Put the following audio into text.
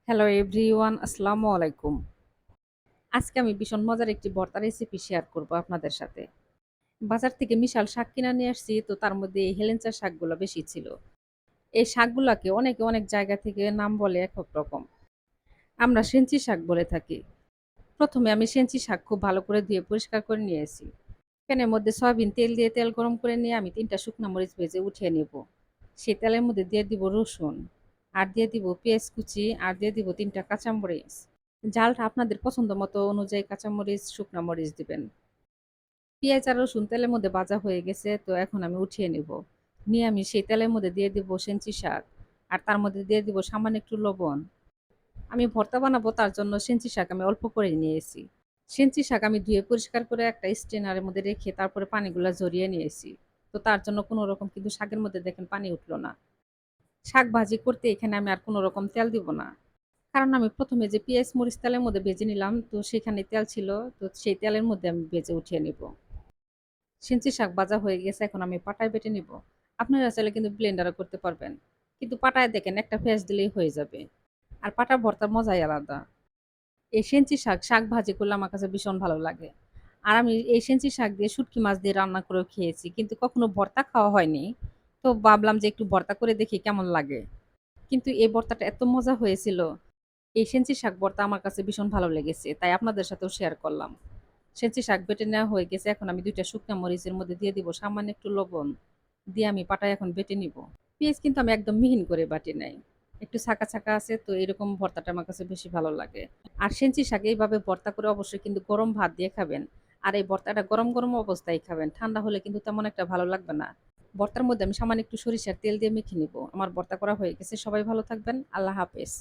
Hello everyone, আসসালামু আলাইকুম। আজকে আমি ভীষণ মজার একটি ভর্তা রেসিপি শেয়ার করব আপনাদের সাথে। বাজার থেকে বিশাল শাক কিনে নিয়ে আসছি, তো তার মধ্যে এই হেলেঞ্চা শাকগুলো বেশি ছিল। এই শাকগুলাকে অনেকে অনেক জায়গা থেকে নাম বলে একেক রকম। আমরা সেঞ্চি শাক বলে থাকি। প্রথমে আমি সেঞ্চি শাক খুব ভালো করে ধুয়ে পরিষ্কার করে নিয়েছি। প্যানের মধ্যে সয়াবিন তেল দিয়ে তেল গরম করে নিয়ে আমি ৩ টা শুকনা মরিচ ভেজে উঠিয়ে নেব। সেই তেলের মধ্যে দিয়ে দিব রসুন, আর দিয়ে দিব পেঁয়াজ কুচি, আর দিয়ে দিব ৩ টা কাঁচামরিচ। ঝালটা আপনাদের পছন্দ মতো অনুযায়ী কাঁচামরিচ, শুকনা মরিচ দিবেন। পেঁয়াজ আর রসুন তেলের মধ্যে ভাজা হয়ে গেছে, তো এখন আমি উঠিয়ে নিব। নিয়ে আমি সেই তেলের মধ্যে দিয়ে দিব সেঞ্চি শাক, আর তার মধ্যে দিয়ে দিব সামান্য একটু লবণ। আমি ভর্তা বানাবো, তার জন্য সেঞ্চি শাক আমি অল্প করে নিয়েছি। সেঞ্চি শাক আমি ধুয়ে পরিষ্কার করে একটা স্ট্রেনারের মধ্যে রেখে তারপরে পানিগুলা ঝরিয়ে নিয়েছি। তো তার জন্য কোনো রকম কিন্তু শাকের মধ্যে দেখেন পানি উঠলো না। শাক ভাজি করতে এখানে আমি আর কোনো রকম তেল দিব না। কারণ আমি ১ম এ যে পেঁয়াজ মরিচ তেলের মধ্যে ভেজে নিলাম, তো সেখানে তেল ছিল। তো সেই তেলের মধ্যে আমি ভেজে উঠিয়ে নিব। সেঞ্চি শাক ভাজা হয়ে গেছে, এখন আমি পাটায় বেটে নিব। আপনারা চাইলে কিন্তু ব্লেন্ডারও করতে পারবেন। কিন্তু পাটায় দেখেন একটা পেঁয়াজ দিলেই হয়ে যাবে। আর পাটার ভর্তার মজাই আলাদা। এই সেঞ্চি শাক, শাক ভাজি করলে আমার কাছে ভীষণ ভালো লাগে। আর আমি এই সেঞ্চি শাক দিয়ে শুটকি মাছ দিয়ে রান্না করেও খেয়েছি। কিন্তু কখনো ভর্তা খাওয়া হয়নি। তো ভাবলাম যে একটু ভর্তা করে দেখি কেমন লাগে। কিন্তু এই ভর্তাটা এত মজা হয়েছিল। এই সেঞ্চি শাক ভর্তা আমার কাছে ভীষণ ভালো লেগেছে। তাই আপনাদের সাথেও শেয়ার করলাম। সেঞ্চি শাক বেটে নেওয়া হয়ে গেছে। এখন আমি ২ টা শুকনা মরিচের মধ্যে দিয়ে দিব সামান্য একটু লবণ। দিয়ে আমি পাটায় এখন বেটে নিব। পেঁয়াজ কিন্তু আমি একদম মিহিন করে বাটি নাই। একটু ছাকা, ছাকা আছে, তো এরকম ভর্তাটা আমার কাছে বেশি ভালো লাগে। আর সেঞ্চি শাক এইভাবে ভর্তা করে অবশ্যই কিন্তু গরম ভাত দিয়ে খাবেন। আর এই ভর্তাটা গরম, গরম অবস্থায় খাবেন। ঠান্ডা হলে কিন্তু তেমন একটা ভালো লাগবে না। ভর্তার মধ্যে আমি সামান্য একটু সরিষার তেল দিয়ে মেখে নিব। আমার ভর্তা করা হয়ে গেছে। সবাই ভালো থাকবেন। আল্লাহ হাফেজ।